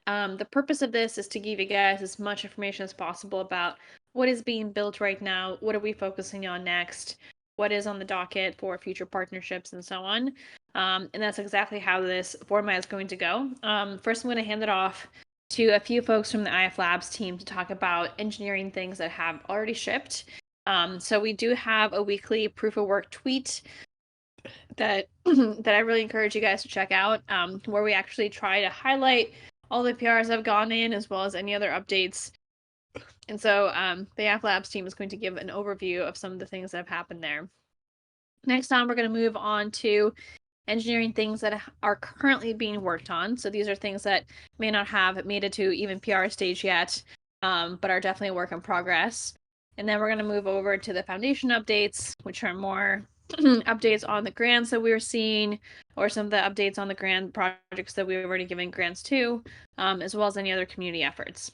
The purpose of this is to give you guys as much information as possible about what is being built right now, what are we focusing on next, what is on the docket for future partnerships, and so on. And that's exactly how this format is going to go. First, I'm going to hand it off to a few folks from the IF Labs team to talk about engineering things that have already shipped. So we do have a weekly proof of work tweet that that I really encourage you guys to check out, where we actually try to highlight all the PRs that have gone in as well as any other updates. And so the App Labs team is going to give an overview of some of the things that have happened there. Next on, we're going to move on to engineering things that are currently being worked on. So these are things that may not have made it to even PR stage yet, but are definitely a work in progress. And then we're going to move over to the foundation updates, which are more updates on the grants that we were seeing, or some of the updates on the grant projects that we've already given grants to, as well as any other community efforts.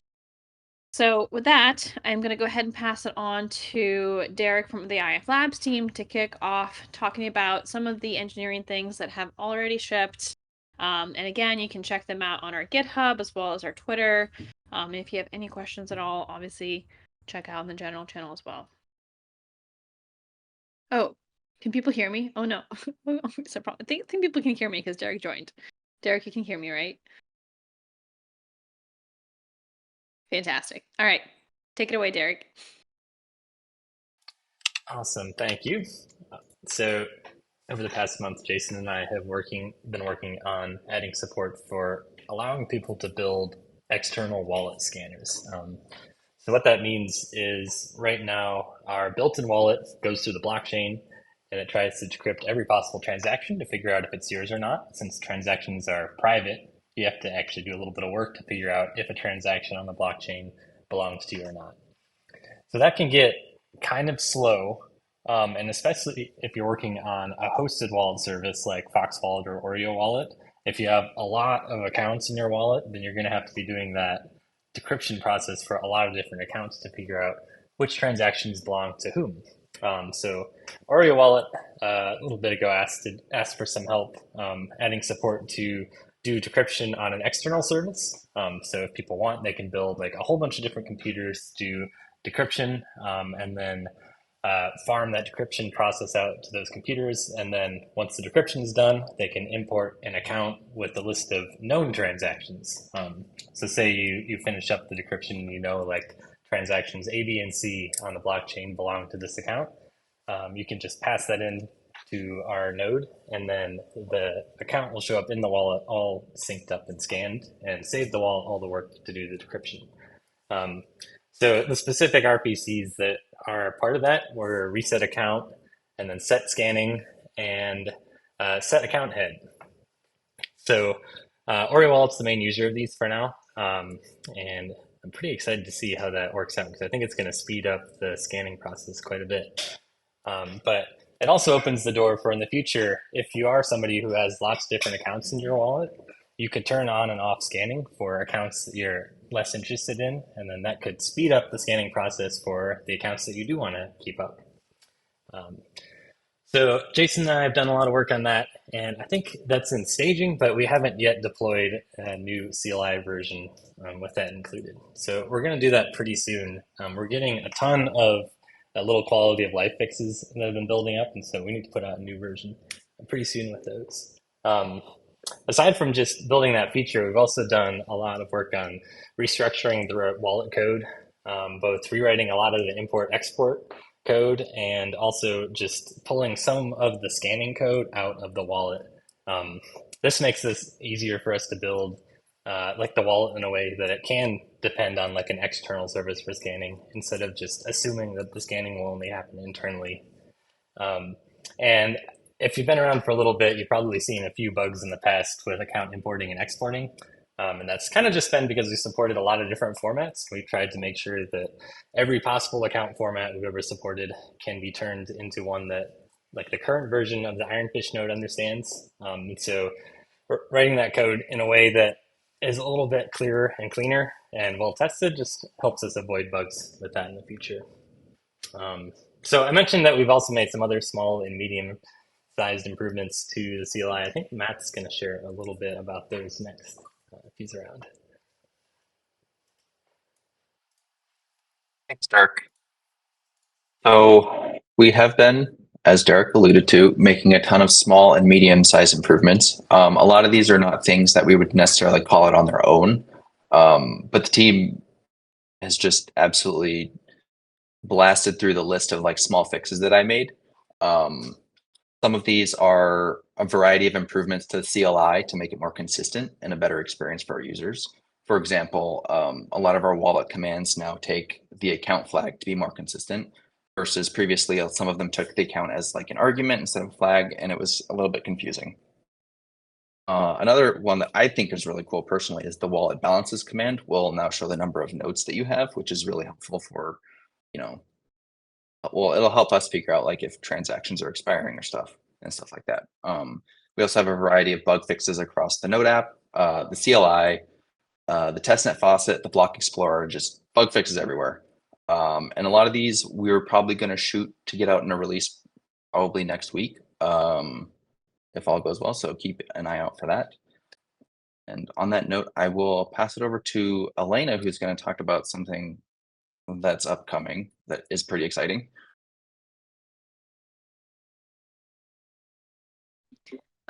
So with that, I'm going to go ahead and pass it on to Derek from the IF Labs team to kick off talking about some of the engineering things that have already shipped. And again, you can check them out on our GitHub as well as our Twitter. If you have any questions at all, obviously check out the general channel as well. Oh, can people hear me? Oh no. I think people can hear me because Derek joined. Derek, you can hear me, right? Fantastic. All right. Take it away, Derek. Awesome, thank you. So over the past month, Jason and I have been working on adding support for allowing people to build external wallet scanners. So what that means is right now our built-in wallet goes through the blockchain and it tries to decrypt every possible transaction to figure out if it's yours or not. Since transactions are private, you have to actually do a little bit of work to figure out if a transaction on the blockchain belongs to you or not. So that can get kind of slow, and especially if you're working on a hosted wallet service like Fox Wallet or Oreo Wallet. If you have a lot of accounts in your wallet, then you're going to have to be doing that decryption process for a lot of different accounts to figure out which transactions belong to whom. So Oreo Wallet a little bit ago asked for some help adding support to do decryption on an external service. So if people want, they can build like a whole bunch of different computers to do decryption, and then farm that decryption process out to those computers. And then once the decryption is done, they can import an account with a list of known transactions. So say you finish up the decryption and you know like transactions A, B, and C on the blockchain belong to this account. You can just pass that in to our node, and then the account will show up in the wallet all synced up and scanned and save the wallet all the work to do the decryption. So the specific RPCs that are part of that were reset account and then set scanning and set account head. So Oreo Wallet's the main user of these for now. And I'm pretty excited to see how that works out because I think it's going to speed up the scanning process quite a bit. But it also opens the door for in the future, if you are somebody who has lots of different accounts in your wallet, you could turn on and off scanning for accounts that you're less interested in, and then that could speed up the scanning process for the accounts that you do want to keep up. So Jason and I have done a lot of work on that, and I think that's in staging, but we haven't yet deployed a new CLI version with that included. So we're going to do that pretty soon. We're getting a ton of little quality of life fixes that have been building up, and so we need to put out a new version pretty soon with those. Aside from just building that feature, we've also done a lot of work on restructuring the wallet code, both rewriting a lot of the import-export code and also just pulling some of the scanning code out of the wallet. This makes this easier for us to build like the wallet in a way that it can depend on like an external service for scanning instead of just assuming that the scanning will only happen internally. And if you've been around for a little bit, you've probably seen a few bugs in the past with account importing and exporting. And that's kind of just been because we supported a lot of different formats. We've tried to make sure that every possible account format we've ever supported can be turned into one that like the current version of the Ironfish node understands. So writing that code in a way that is a little bit clearer and cleaner and well tested just helps us avoid bugs with that in the future. So I mentioned that we've also made some other small and medium sized improvements to the CLI. I think Matt's going to share a little bit about those next if he's around. Thanks, Derek. So we have been, as Derek alluded to, making a ton of small and medium-sized improvements. A lot of these are not things that we would necessarily call it on their own, but the team has just absolutely blasted through the list of like small fixes that I made. Some of these are a variety of improvements to the CLI to make it more consistent and a better experience for our users. For example, a lot of our wallet commands now take the account flag to be more consistent versus previously some of them took the account as like an argument instead of a flag, and it was a little bit confusing. Another one that I think is really cool personally is the wallet balances command will now show the number of notes that you have, which is really helpful for, well, it'll help us figure out like if transactions are expiring or stuff and stuff like that. We also have a variety of bug fixes across the Node app, the CLI, the testnet faucet, the block explorer, just bug fixes everywhere. And a lot of these we're probably going to shoot to get out in a release probably next week, if all goes well. So keep an eye out for that. And on that note, I will pass it over to Elena, who's going to talk about something that's upcoming that is pretty exciting.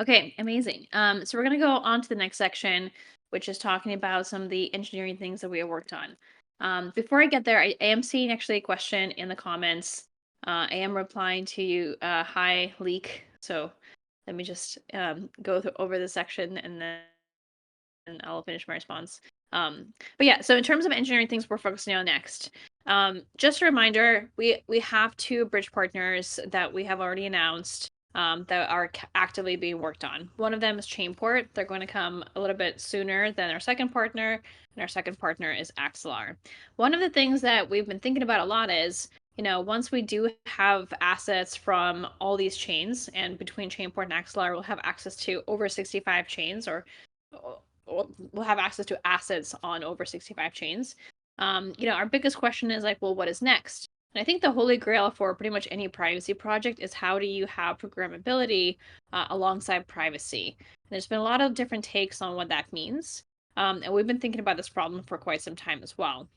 Okay, amazing. So we're going to go on to the next section, which is talking about some of the engineering things that we have worked on. Before I get there, I am seeing actually a question in the comments. I am replying to you, hi, Leak. So let me just go over the section and then I'll finish my response. But yeah, so in terms of engineering things we're focusing on next, just a reminder, we have 2 bridge partners that we have already announced that are actively being worked on. One of them is Chainport. They're going to come a little bit sooner than our second partner, and our second partner is Axelar. One of the things that we've been thinking about a lot is, once we do have assets from all these chains, and between Chainport and Axelar, we'll have access to over 65 chains, or we'll have access to assets on over 65 chains. Our biggest question is like, well, what is next? And I think the holy grail for pretty much any privacy project is how do you have programmability alongside privacy? And there's been a lot of different takes on what that means. And we've been thinking about this problem for quite some time as well.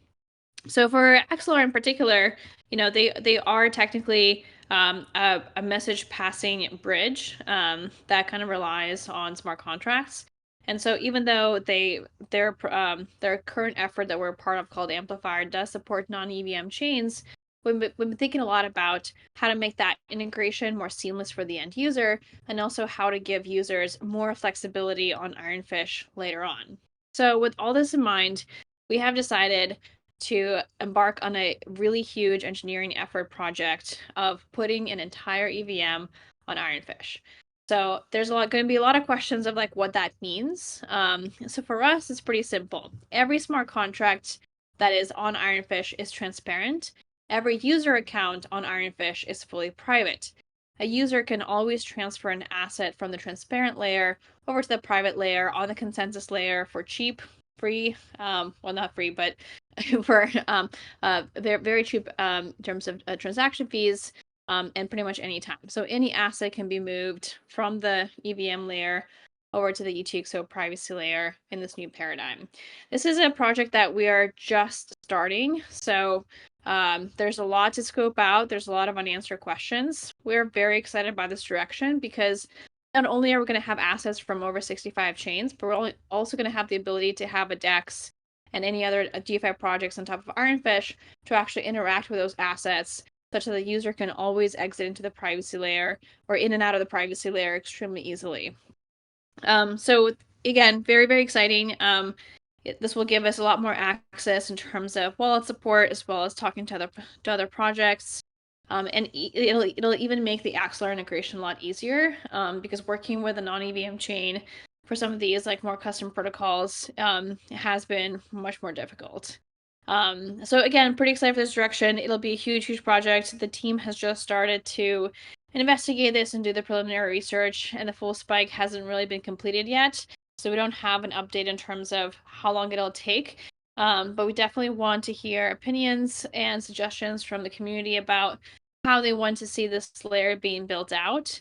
So for Axelar in particular, they are technically a message passing bridge that kind of relies on smart contracts. And so even though their current effort that we're a part of called Amplifier does support non-EVM chains, we've been thinking a lot about how to make that integration more seamless for the end user, and also how to give users more flexibility on Ironfish later on. So with all this in mind, we have decided to embark on a really huge engineering effort project of putting an entire EVM on Ironfish. So there's going to be a lot of questions of like what that means. So for us, it's pretty simple. Every smart contract that is on Ironfish is transparent. Every user account on Ironfish is fully private. A user can always transfer an asset from the transparent layer over to the private layer on the consensus layer for cheap, free, well, not free, but for very, very cheap in terms of transaction fees, and pretty much any time. So any asset can be moved from the EVM layer over to the UTXO privacy layer in this new paradigm. This is a project that we are just starting, so there's a lot to scope out. There's a lot of unanswered questions. We're very excited by this direction because not only are we going to have assets from over 65 chains, but we're also going to have the ability to have a DEX and any other DeFi projects on top of Ironfish to actually interact with those assets, such that the user can always exit into the privacy layer or in and out of the privacy layer extremely easily. So again, very, very exciting. This will give us a lot more access in terms of wallet support, as well as talking to other projects. And it'll even make the Axelar integration a lot easier, because working with a non-EVM chain for some of these like more custom protocols has been much more difficult. So again, pretty excited for this direction. It'll be a huge, huge project. The team has just started to investigate this and do the preliminary research, and the full spike hasn't really been completed yet. So we don't have an update in terms of how long it'll take. But we definitely want to hear opinions and suggestions from the community about how they want to see this layer being built out.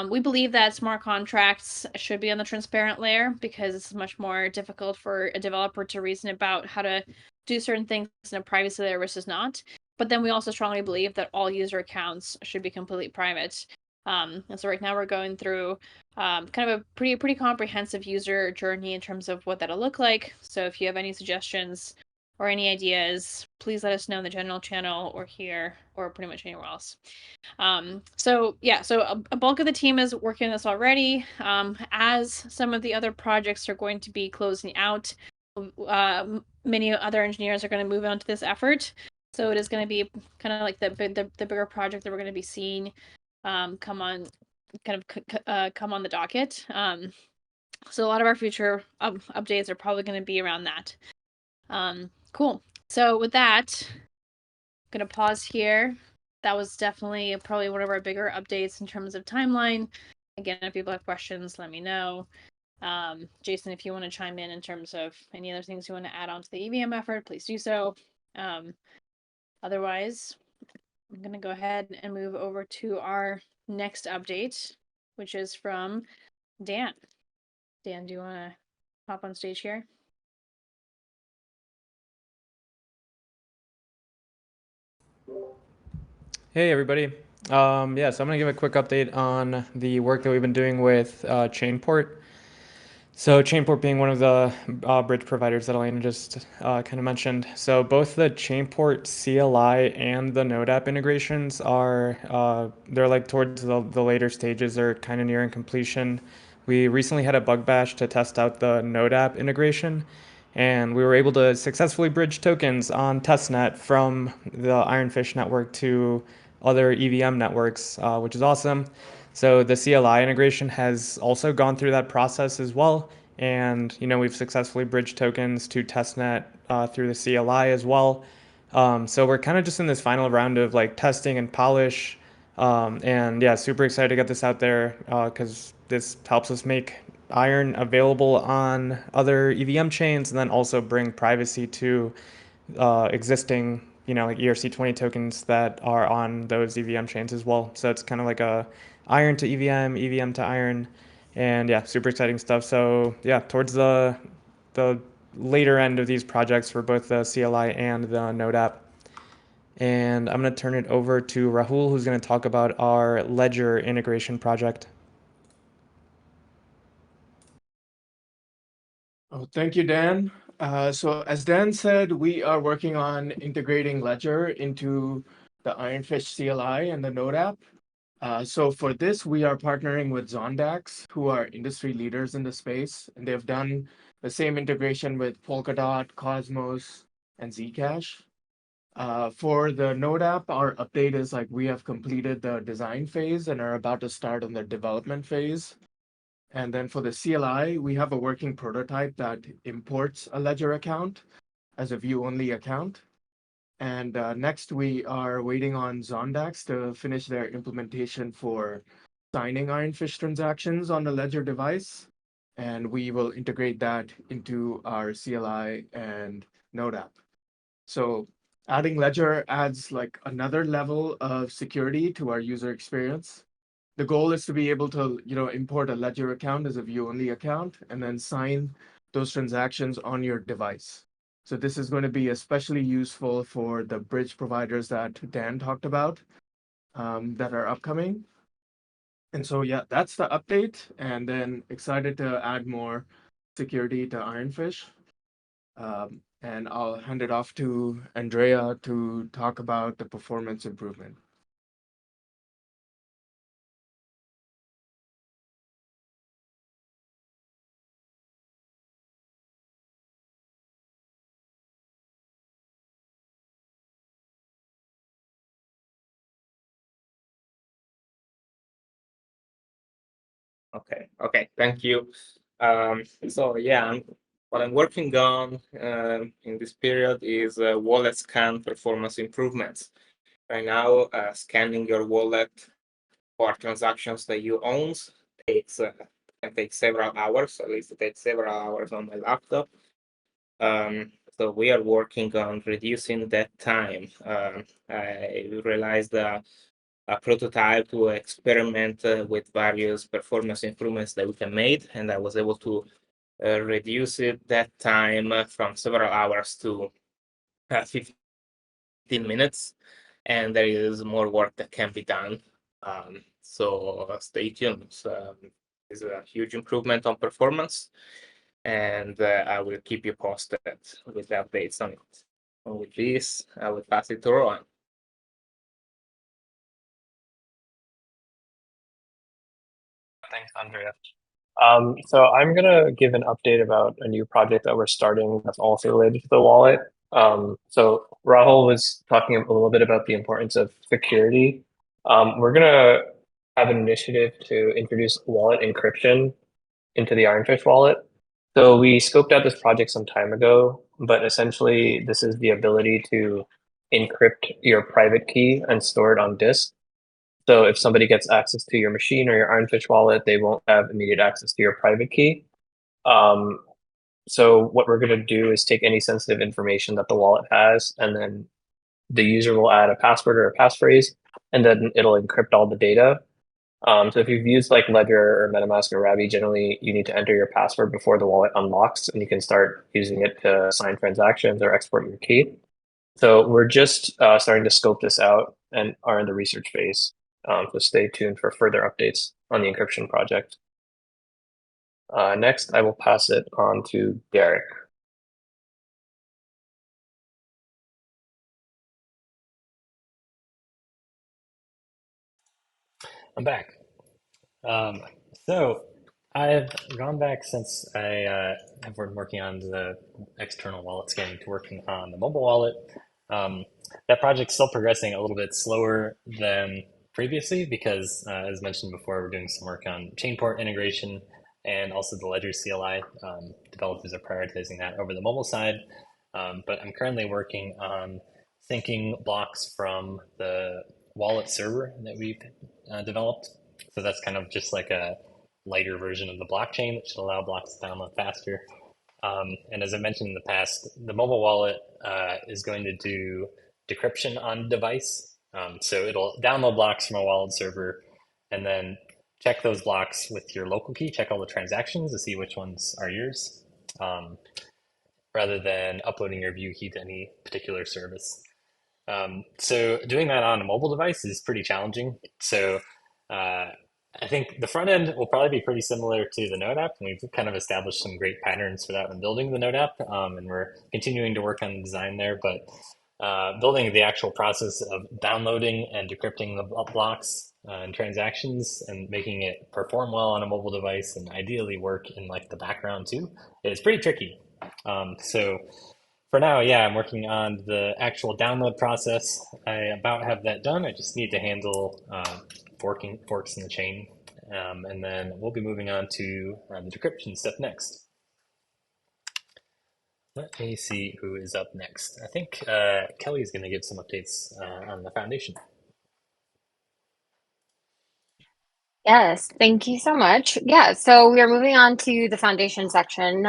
We believe that smart contracts should be on the transparent layer because it's much more difficult for a developer to reason about how to do certain things in a privacy layer versus not. But then we also strongly believe that all user accounts should be completely private. And so right now we're going through kind of a pretty comprehensive user journey in terms of what that'll look like. So if you have any suggestions or any ideas, please let us know in the general channel or here or pretty much anywhere else. So a bulk of the team is working on this already. As some of the other projects are going to be closing out, many other engineers are going to move on to this effort. So it is going to be kind of like the bigger project that we're going to be seeing come on the docket. So a lot of our future updates are probably going to be around that. Cool. So with that, I'm going to pause here. That was definitely probably one of our bigger updates in terms of timeline. Again, if people have questions, let me know. Jason, if you want to chime in terms of any other things you want to add on to the EVM effort, please do so. Otherwise, I'm going to go ahead and move over to our next update, which is from Dan. Dan, do you want to hop on stage here? Hey everybody. So I'm going to give a quick update on the work that we've been doing with Chainport. So Chainport being one of the bridge providers that Elena just kind of mentioned. So both the Chainport CLI and the Node app integrations are, they're like towards the later stages or kind of nearing completion. We recently had a bug bash to test out the Node app integration, and we were able to successfully bridge tokens on testnet from the Ironfish network to other EVM networks, which is awesome. So the CLI integration has also gone through that process as well. And, we've successfully bridged tokens to testnet through the CLI as well. So we're kind of just in this final round of like testing and polish. And yeah, super excited to get this out there because this helps us make Iron available on other EVM chains and then also bring privacy to existing like ERC20 tokens that are on those EVM chains as well. So it's kind of like a Iron to EVM, EVM to Iron, and yeah, super exciting stuff. So yeah, towards the later end of these projects for both the CLI and the Node app. And I'm going to turn it over to Rahul, who's going to talk about our Ledger integration project. Oh, thank you, Dan. So as Dan said, we are working on integrating Ledger into the Ironfish CLI and the Node app. So for this, we are partnering with Zondax, who are industry leaders in the space, and they've done the same integration with Polkadot, Cosmos, and Zcash. For the Node app, our update is like we have completed the design phase and are about to start on the development phase. And then for the CLI, we have a working prototype that imports a Ledger account as a view-only account. And next, we are waiting on Zondax to finish their implementation for signing Ironfish transactions on the Ledger device. And we will integrate that into our CLI and Node app. So adding Ledger adds like another level of security to our user experience. The goal is to be able to, import a Ledger account as a view-only account and then sign those transactions on your device. So this is going to be especially useful for the bridge providers that Dan talked about that are upcoming. And so, yeah, that's the update. And then excited to add more security to Ironfish. And I'll hand it off to Andrea to talk about the performance improvement. Okay, thank you. So yeah, what I'm working on in this period is wallet scan performance improvements. Right now, scanning your wallet for transactions that you own can take several hours. At least it takes several hours on my laptop. So we are working on reducing that time. I realized that a prototype to experiment with various performance improvements that we can make, and I was able to reduce that time from several hours to 15 minutes, and there is more work that can be done. So stay tuned. It's a huge improvement on performance, and I will keep you posted with the updates on it. And with this, I will pass it to Rowan. Thanks, Andrea. So I'm gonna give an update about a new project that we're starting that's also related to the wallet. So Rahul was talking a little bit about the importance of security. We're gonna have an initiative to introduce wallet encryption into the Ironfish wallet. So we scoped out this project some time ago, but essentially this is the ability to encrypt your private key and store it on disk. So if somebody gets access to your machine or your Ironfish wallet, they won't have immediate access to your private key. So what we're going to do is take any sensitive information that the wallet has, and then the user will add a password or a passphrase, and then it'll encrypt all the data. So if you've used like Ledger or MetaMask or Ravi, generally you need to enter your password before the wallet unlocks, and you can start using it to sign transactions or export your key. So we're just starting to scope this out and are in the research phase. So stay tuned for further updates on the encryption project. Next, I will pass it on to Derek. I'm back. So I've gone back since I have been working on the external wallet scanning to working on the mobile wallet. That project's still progressing a little bit slower than previously because, as mentioned before, we're doing some work on Chainport integration and also the Ledger CLI. Developers are prioritizing that over the mobile side. But I'm currently working on syncing blocks from the wallet server that we've developed. So that's kind of just like a lighter version of the blockchain that should allow blocks to download faster. And as I mentioned in the past, the mobile wallet is going to do decryption on device. So it'll download blocks from a wallet server and then check those blocks with your local key, check all the transactions to see which ones are yours, rather than uploading your view key to any particular service. So doing that on a mobile device is pretty challenging. So I think the front end will probably be pretty similar to the Node app. And we've kind of established some great patterns for that when building the Node app. And we're continuing to work on the design there. But building the actual process of downloading and decrypting the blocks and transactions and making it perform well on a mobile device and ideally work in like the background too, is pretty tricky. So for now, yeah, I'm working on the actual download process. I about have that done. I just need to handle forks in the chain. And then we'll be moving on to the decryption step next. Let me see who is up next. I think Kelly is going to give some updates on the foundation. Yes, thank you so much. Yeah, so we are moving on to the foundation section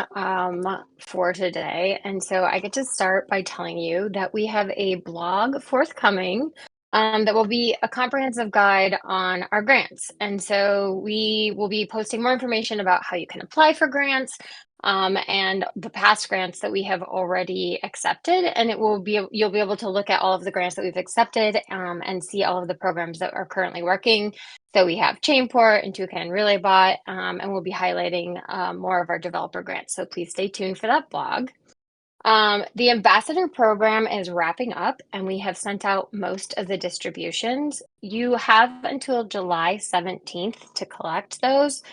for today. And so I get to start by telling you that we have a blog forthcoming that will be a comprehensive guide on our grants. And so we will be posting more information about how you can apply for grants and the past grants that we have already accepted. And you'll be able to look at all of the grants that we've accepted and see all of the programs that are currently working. So we have Chainport and Toucan RelayBot, and we'll be highlighting more of our developer grants. So please stay tuned for that blog. The ambassador program is wrapping up, and we have sent out most of the distributions. You have until July 17th to collect those.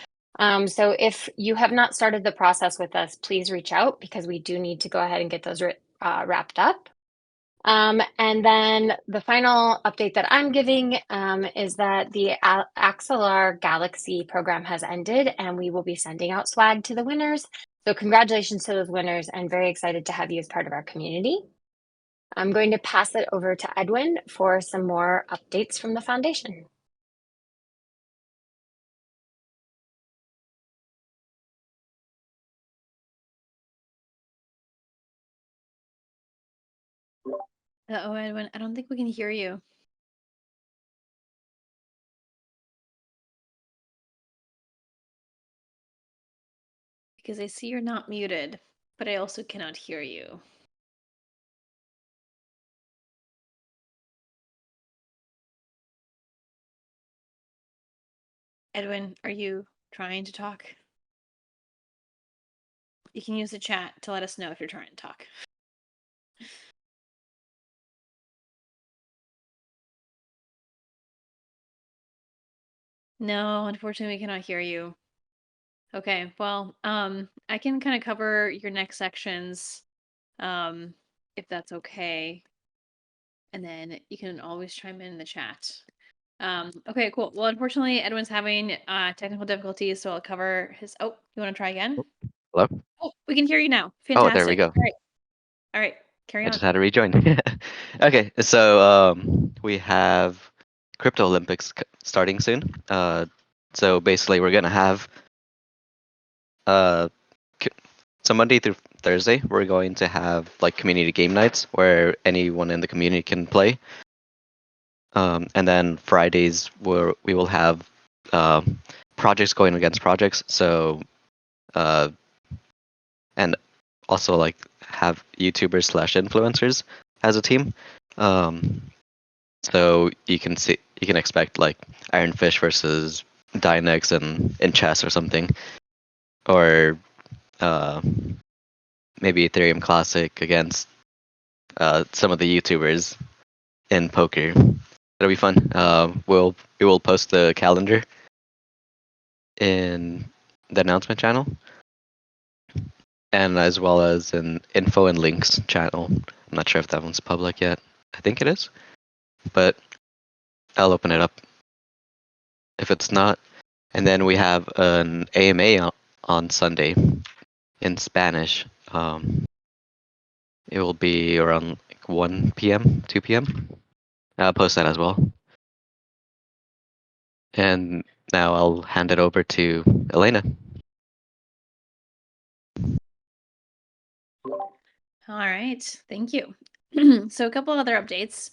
So if you have not started the process with us, please reach out because we do need to go ahead and get those wrapped up. And then the final update that I'm giving is that the Axelar Galxe program has ended and we will be sending out swag to the winners. So congratulations to those winners and very excited to have you as part of our community. I'm going to pass it over to Edwin for some more updates from the foundation. Uh-oh, Edwin, I don't think we can hear you. Because I see you're not muted, but I also cannot hear you. Edwin, are you trying to talk? You can use the chat to let us know if you're trying to talk. No, unfortunately, we cannot hear you. Okay, well, I can kind of cover your next sections, if that's okay. And then you can always chime in the chat. Okay, cool. Well, unfortunately, Edwin's having technical difficulties, so I'll cover his. Oh, you want to try again? Hello? Oh, we can hear you now. Oh, there we Fantastic. go. All right, carry I on. just had to rejoin. Okay, so we have Crypto Olympics starting soon. So basically, we're gonna have so Monday through Thursday, we're going to have like community game nights where anyone in the community can play. And then Fridays, where we will have projects going against projects. So and also like have YouTubers / influencers as a team. So you can expect like Ironfish versus Dynex in chess or something, or maybe Ethereum Classic against some of the YouTubers in poker. It'll be fun. We will post the calendar in the announcement channel, and as well as an info and links channel. I'm not sure if that one's public yet. I think it is, but I'll open it up if it's not. And then we have an AMA on Sunday in Spanish. It will be around like 1 p.m., 2 p.m. I'll post that as well. And now I'll hand it over to Elena. All right, thank you. So a couple other updates.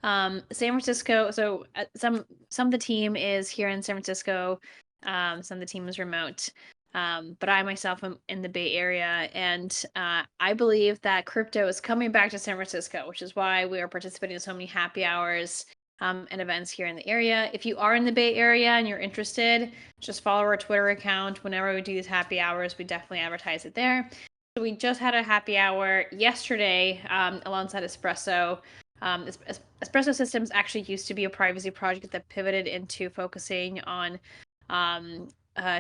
San Francisco. So some of the team is here in San Francisco. Some of the team is remote. But I myself am in the Bay Area, and I believe that crypto is coming back to San Francisco, which is why we are participating in so many happy hours and events here in the area. If you are in the Bay Area and you're interested, just follow our Twitter account. Whenever we do these happy hours, we definitely advertise it there. So we just had a happy hour yesterday alongside Espresso. Espresso Systems actually used to be a privacy project that pivoted into focusing on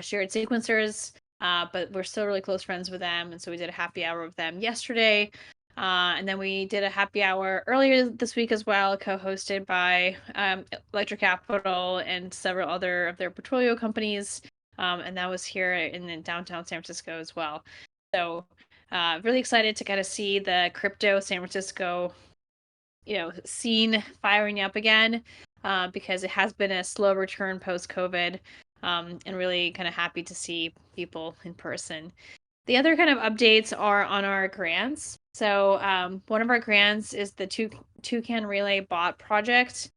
shared sequencers, but we're still really close friends with them, and so we did a happy hour with them yesterday. And then we did a happy hour earlier this week as well, co-hosted by Electric Capital and several other of their portfolio companies, and that was here in downtown San Francisco as well. So really excited to kind of see the crypto San Francisco, scene firing up again, because it has been a slow return post-COVID, and really kind of happy to see people in person. The other kind of updates are on our grants. So one of our grants is the Toucan Relay Bot project.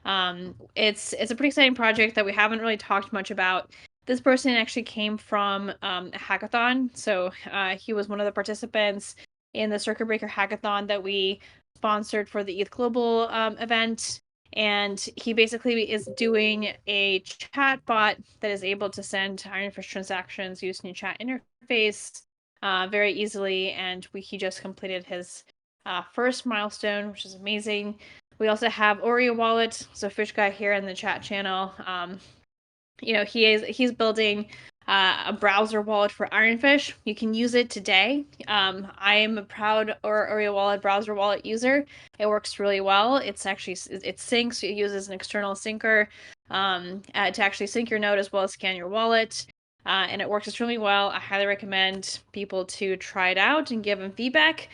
It's a pretty exciting project that we haven't really talked much about. This person actually came from a hackathon. So he was one of the participants in the Circuit Breaker hackathon that we sponsored for the ETH Global event. And he basically is doing a chat bot that is able to send Ironfish transactions using a chat interface very easily. And he just completed his first milestone, which is amazing. We also have Oreo Wallet, so Fish Guy here in the chat channel. He's building a browser wallet for Ironfish. You can use it today. I am a proud Oreo Wallet browser wallet user. It works really well. It syncs. It uses an external syncer to actually sync your node as well as scan your wallet. And it works extremely well. I highly recommend people to try it out and give him feedback.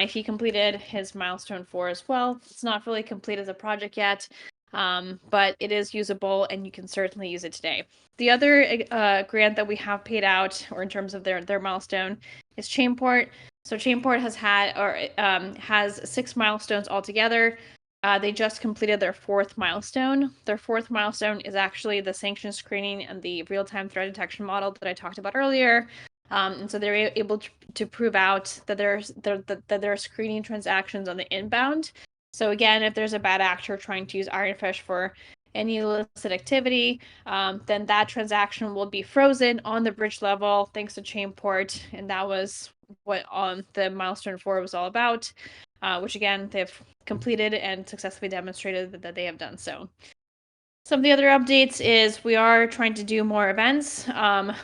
He completed his milestone 4 as well. It's not really complete as a project yet, but it is usable and you can certainly use it today. The other grant that we have paid out, or in terms of their milestone, is Chainport. So Chainport has 6 milestones altogether. They just completed their 4th milestone. Their 4th milestone is actually the sanction screening and the real-time threat detection model that I talked about earlier. And so they're able to prove out that they're screening transactions on the inbound. So again, if there's a bad actor trying to use Ironfish for any illicit activity, then that transaction will be frozen on the bridge level thanks to Chainport. And that was what the milestone 4 was all about, which again, they've completed and successfully demonstrated that they have done so. Some of the other updates is we are trying to do more events.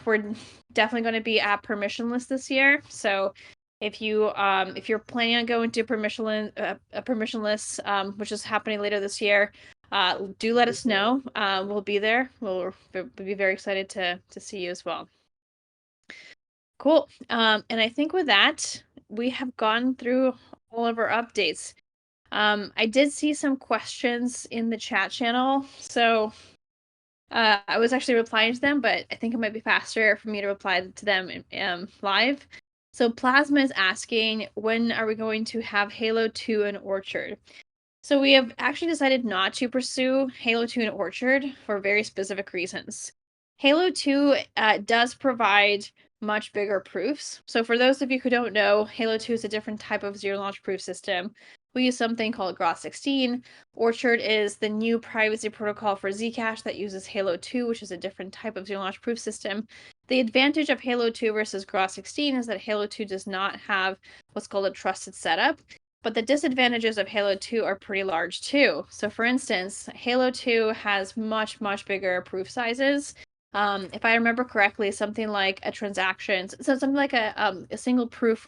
We're definitely going to be at permissionless this year. So if you're planning on going to permissionless, which is happening later this year, do let us know. We'll be there. We'll be very excited to see you as well. Cool. And I think with that, we have gone through all of our updates. I did see some questions in the chat channel, so I was actually replying to them, but I think it might be faster for me to reply to them live. So Plasma is asking, when are we going to have Halo 2 and Orchard? So we have actually decided not to pursue Halo 2 and Orchard for very specific reasons. Halo 2 does provide much bigger proofs. So for those of you who don't know, Halo 2 is a different type of zero knowledge proof system. We use something called Galxe 16. Orchard is the new privacy protocol for Zcash that uses Halo 2, which is a different type of zero knowledge proof system. The advantage of Halo 2 versus Galxe 16 is that Halo 2 does not have what's called a trusted setup. But the disadvantages of Halo 2 are pretty large too. So for instance, Halo 2 has much, much bigger proof sizes. If I remember correctly, something like a transaction, so something like a single proof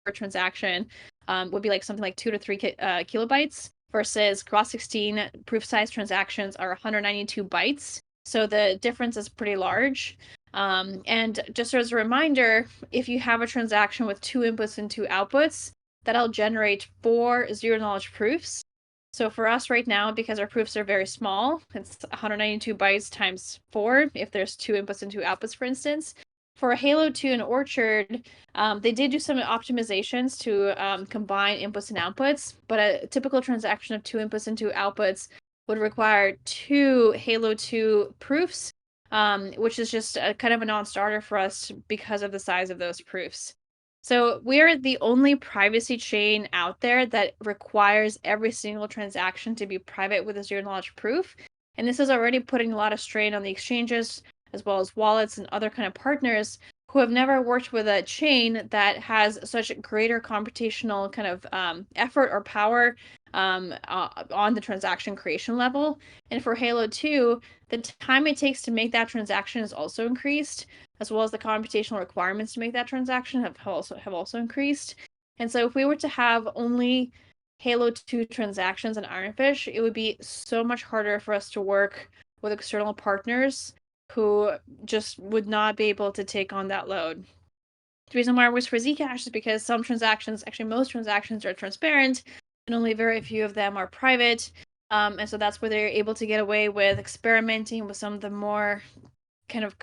for transaction would be like something like 2 to 3 kilobytes versus Galxe 16 proof size transactions are 192 bytes. So the difference is pretty large. And just as a reminder, if you have a transaction with 2 inputs and 2 outputs, that'll generate 4 zero knowledge proofs. So for us right now, because our proofs are very small, it's 192 bytes times 4 if there's 2 inputs and 2 outputs, for instance. For Halo 2 and Orchard, they did do some optimizations to combine inputs and outputs, but a typical transaction of 2 inputs and 2 outputs would require 2 Halo 2 proofs, which is just a kind of a non-starter for us because of the size of those proofs. So we're the only privacy chain out there that requires every single transaction to be private with a zero knowledge proof. And this is already putting a lot of strain on the exchanges, as well as wallets and other kind of partners who have never worked with a chain that has such greater computational kind of effort or power on the transaction creation level. And for Halo 2, the time it takes to make that transaction is also increased, as well as the computational requirements to make that transaction have also increased. And so if we were to have only Halo 2 transactions in Ironfish, it would be so much harder for us to work with external partners who just would not be able to take on that load. The reason why it works for Zcash is because some transactions, actually most transactions, are transparent and only very few of them are private. And so that's where they're able to get away with experimenting with some of the more kind of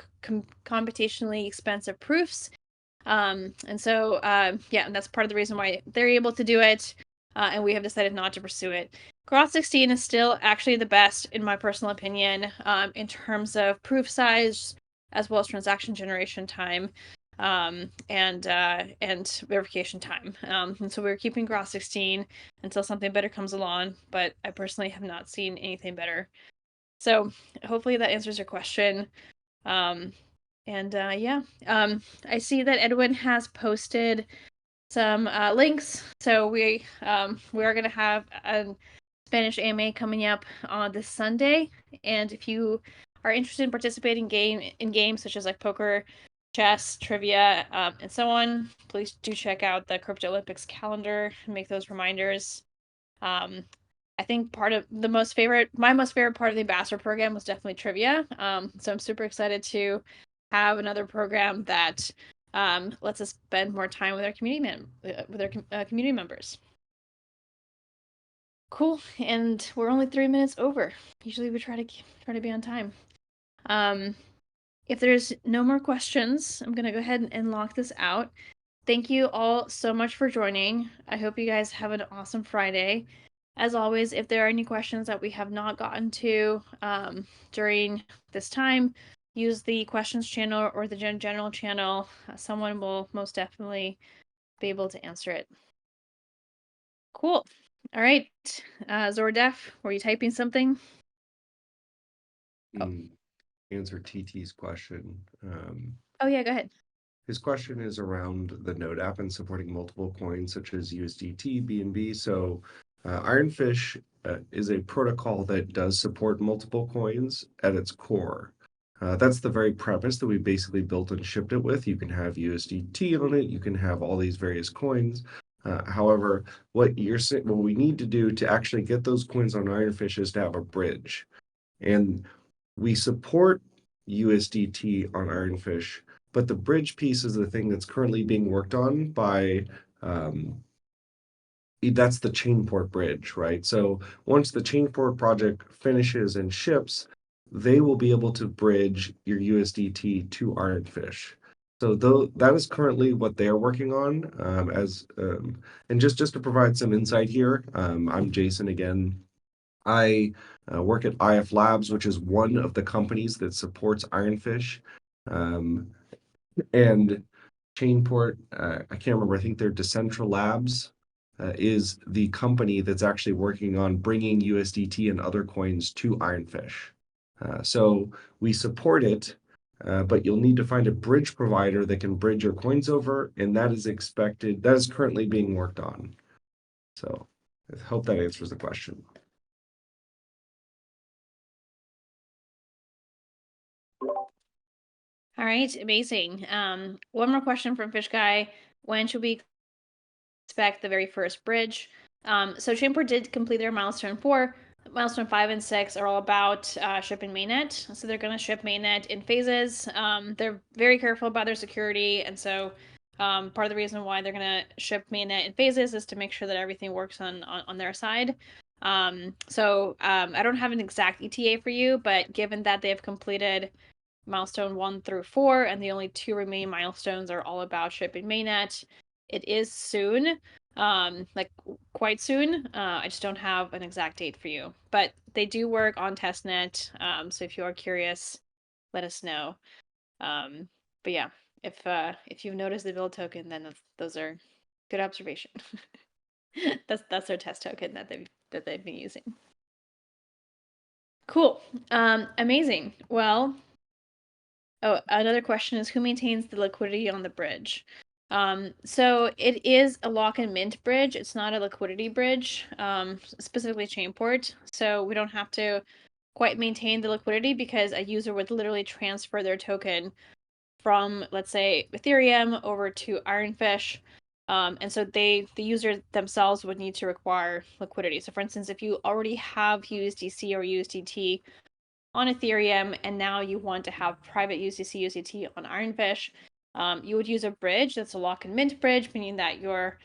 computationally expensive proofs. And so, yeah, that's part of the reason why they're able to do it. And we have decided not to pursue it. Galxe 16 is still actually the best, in my personal opinion, in terms of proof size, as well as transaction generation time, and verification time. And so we're keeping Galxe 16 until something better comes along, but I personally have not seen anything better. So hopefully that answers your question. Yeah, I see that Edwin has posted some links. So we are going to have a Spanish AMA coming up on this Sunday, and if you are interested in participating in games such as like poker, chess, trivia, and so on, please do check out the Crypto Olympics calendar and make those reminders. I think my most favorite part of the ambassador program was definitely trivia. So I'm super excited to have another program that lets us spend more time with our community members. Cool, and we're only 3 minutes over. Usually we try to be on time. If there's no more questions, I'm gonna go ahead and lock this out. Thank you all so much for joining. I hope you guys have an awesome Friday. As always, if there are any questions that we have not gotten to during this time, use the questions channel or the general channel. Someone will most definitely be able to answer it. Cool. All right. Zordef, were you typing something? answer TT's question. Oh yeah, go ahead. His question is around the Node app and supporting multiple coins such as USDT, BNB. So Ironfish is a protocol that does support multiple coins at its core. That's the very premise that we basically built and shipped it with. You can have USDT on it. You can have all these various coins. However, what we need to do to actually get those coins on Ironfish is to have a bridge. And we support USDT on Ironfish, but the bridge piece is the thing that's currently being worked on by that's the Chainport bridge, right? So once the Chainport project finishes and ships, they will be able to bridge your USDT to Ironfish. So that is currently what they are working on. And just to provide some insight here, I'm Jason again. I work at IF Labs, which is one of the companies that supports Ironfish. And Chainport, I can't remember, I think they're Decentral Labs, is the company that's actually working on bringing USDT and other coins to Ironfish. So we support it, but you'll need to find a bridge provider that can bridge your coins over, and that is currently being worked on. So I hope that answers the question. All right, amazing. One more question from Fish Guy. When should we expect the very first bridge? So Chainport did complete their milestone 4. Milestone 5 and 6 are all about shipping mainnet. So they're going to ship mainnet in phases. They're very careful about their security, and so part of the reason why they're going to ship mainnet in phases is to make sure that everything works on their side. I don't have an exact ETA for you, but given that they have completed milestone 1 through 4, and the only 2 remaining milestones are all about shipping mainnet, it is soon, like quite soon. I just don't have an exact date for you, but they do work on testnet. So if you are curious, let us know. But yeah, if you've noticed the build token, then those are good observation. that's their test token that they've been using. Cool. Amazing. Well, oh, another question is, who maintains the liquidity on the bridge? So it is a lock and mint bridge. It's not a liquidity bridge, specifically Chainport. So we don't have to quite maintain the liquidity because a user would literally transfer their token from, let's say, Ethereum over to Ironfish. And so the user themselves would need to require liquidity. So for instance, if you already have USDC or USDT on Ethereum, and now you want to have private USDC, USDT on Ironfish, you would use a bridge that's a lock and mint bridge, meaning that your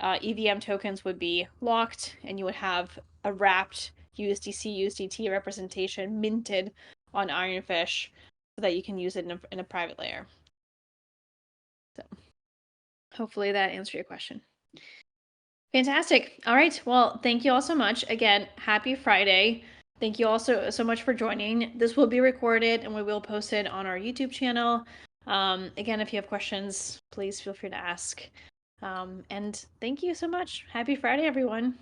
EVM tokens would be locked, and you would have a wrapped USDC, USDT representation minted on Ironfish so that you can use it in a private layer. So hopefully that answered your question. Fantastic. All right. Well, thank you all so much. Again, happy Friday. Thank you all so much for joining. This will be recorded and we will post it on our YouTube channel. Again, if you have questions, please feel free to ask. And thank you so much. Happy Friday, everyone.